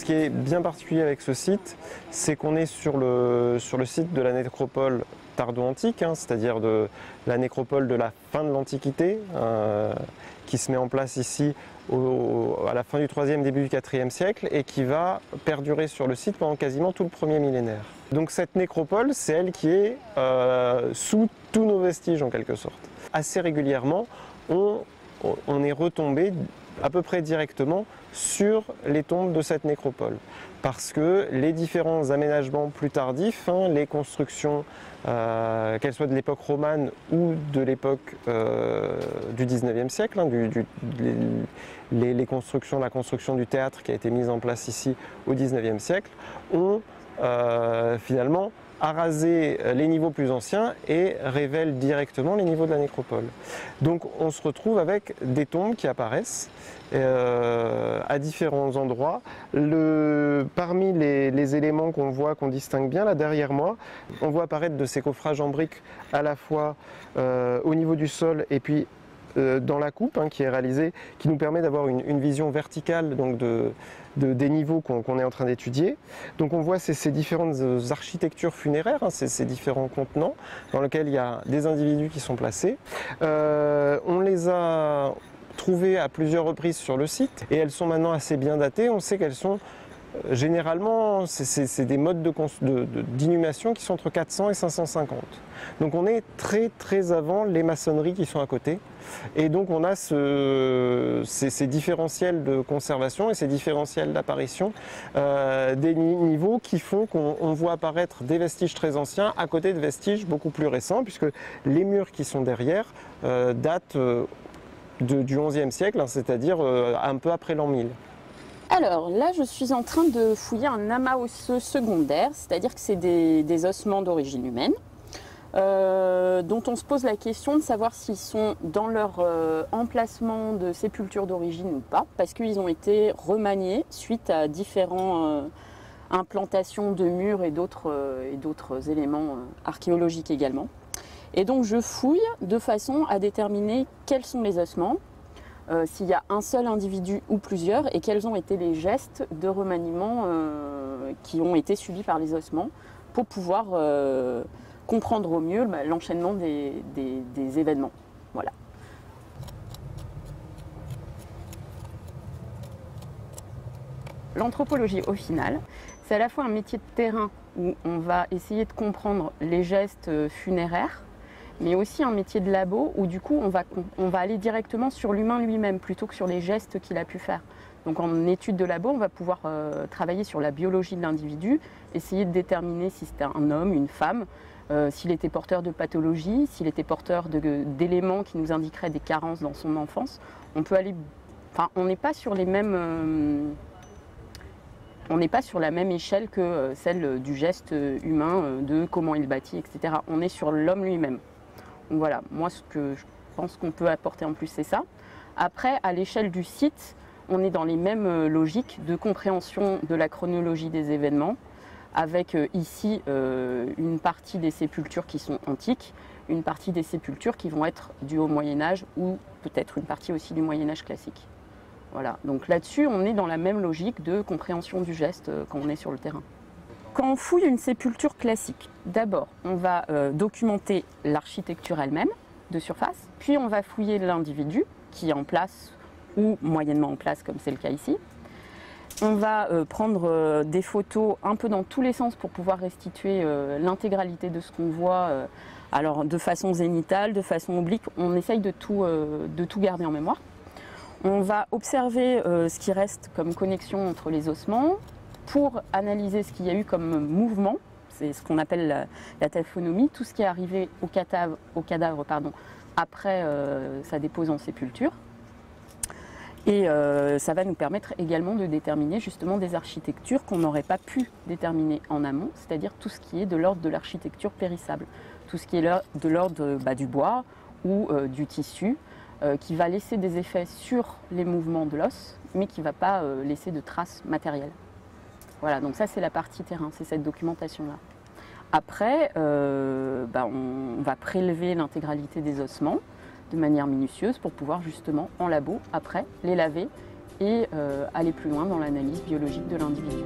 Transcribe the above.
qui est bien particulier avec ce site, c'est qu'on est sur le site de la nécropole tardo-antique, c'est-à-dire de la nécropole de la fin de l'Antiquité, qui se met en place ici à la fin du 3e, début du 4e siècle, et qui va perdurer sur le site pendant quasiment tout le premier millénaire. Donc cette nécropole, c'est elle qui est sous tous nos vestiges en quelque sorte. Assez régulièrement, on est retombé à peu près directement sur les tombes de cette nécropole. Parce que les différents aménagements plus tardifs, les constructions, qu'elles soient de l'époque romane ou de l'époque du 19e siècle, les constructions, la construction du théâtre qui a été mise en place ici au 19e siècle, ont finalement arasé les niveaux plus anciens et révèlent directement les niveaux de la nécropole. Donc on se retrouve avec des tombes qui apparaissent à différents endroits. Parmi les éléments qu'on voit, qu'on distingue bien, là derrière moi, on voit apparaître de ces coffrages en briques à la fois au niveau du sol et puis dans la coupe qui est réalisée, qui nous permet d'avoir une vision verticale donc des niveaux qu'on est en train d'étudier. Donc on voit ces différentes architectures funéraires, ces différents contenants dans lesquels il y a des individus qui sont placés. On les a trouvées à plusieurs reprises sur le site et elles sont maintenant assez bien datées. On sait qu'elles sont généralement, c'est des modes d'inhumation qui sont entre 400 et 550. Donc on est très avant les maçonneries qui sont à côté. Et donc on a ces différentiels de conservation et ces différentiels d'apparition des niveaux qui font qu'on voit apparaître des vestiges très anciens à côté de vestiges beaucoup plus récents, puisque les murs qui sont derrière datent du XIe siècle, c'est-à-dire un peu après l'an 1000. Alors là, je suis en train de fouiller un amas osseux secondaire, c'est-à-dire que c'est des ossements d'origine humaine, dont on se pose la question de savoir s'ils sont dans leur emplacement de sépulture d'origine ou pas, parce qu'ils ont été remaniés suite à différentes implantations de murs et d'autres éléments archéologiques également. Et donc je fouille de façon à déterminer quels sont les ossements, s'il y a un seul individu ou plusieurs, et quels ont été les gestes de remaniement qui ont été subis par les ossements, pour pouvoir comprendre au mieux l'enchaînement des événements. Voilà. L'anthropologie, au final, c'est à la fois un métier de terrain où on va essayer de comprendre les gestes funéraires, mais aussi un métier de labo où du coup on va aller directement sur l'humain lui-même plutôt que sur les gestes qu'il a pu faire. Donc en étude de labo, on va pouvoir travailler sur la biologie de l'individu, essayer de déterminer si c'était un homme, une femme, s'il était porteur de pathologie, s'il était porteur d'éléments qui nous indiqueraient des carences dans son enfance. On peut aller, enfin, on n'est pas sur les mêmes, on n'est pas sur la même échelle que celle du geste humain, de comment il bâtit, etc. On est sur l'homme lui-même. Donc voilà, moi ce que je pense qu'on peut apporter en plus, c'est ça. Après, à l'échelle du site, on est dans les mêmes logiques de compréhension de la chronologie des événements, avec ici une partie des sépultures qui sont antiques, une partie des sépultures qui vont être du Haut Moyen-Âge ou peut-être une partie aussi du Moyen-Âge classique. Voilà, donc là-dessus, on est dans la même logique de compréhension du geste quand on est sur le terrain. Quand on fouille une sépulture classique, d'abord, on va documenter l'architecture elle-même de surface, puis on va fouiller l'individu qui est en place ou moyennement en place, comme c'est le cas ici. On va prendre des photos un peu dans tous les sens pour pouvoir restituer l'intégralité de ce qu'on voit, alors de façon zénitale, de façon oblique, on essaye de tout garder en mémoire. On va observer ce qui reste comme connexion entre les ossements pour analyser ce qu'il y a eu comme mouvement, c'est ce qu'on appelle la taphonomie, tout ce qui est arrivé au cadavre après sa dépose en sépulture. Et ça va nous permettre également de déterminer justement des architectures qu'on n'aurait pas pu déterminer en amont, c'est-à-dire tout ce qui est de l'ordre de l'architecture périssable, tout ce qui est de l'ordre du bois ou du tissu, qui va laisser des effets sur les mouvements de l'os, mais qui ne va pas laisser de traces matérielles. Voilà, donc ça c'est la partie terrain, c'est cette documentation-là. Après, on va prélever l'intégralité des ossements de manière minutieuse pour pouvoir justement en labo, après, les laver et aller plus loin dans l'analyse biologique de l'individu.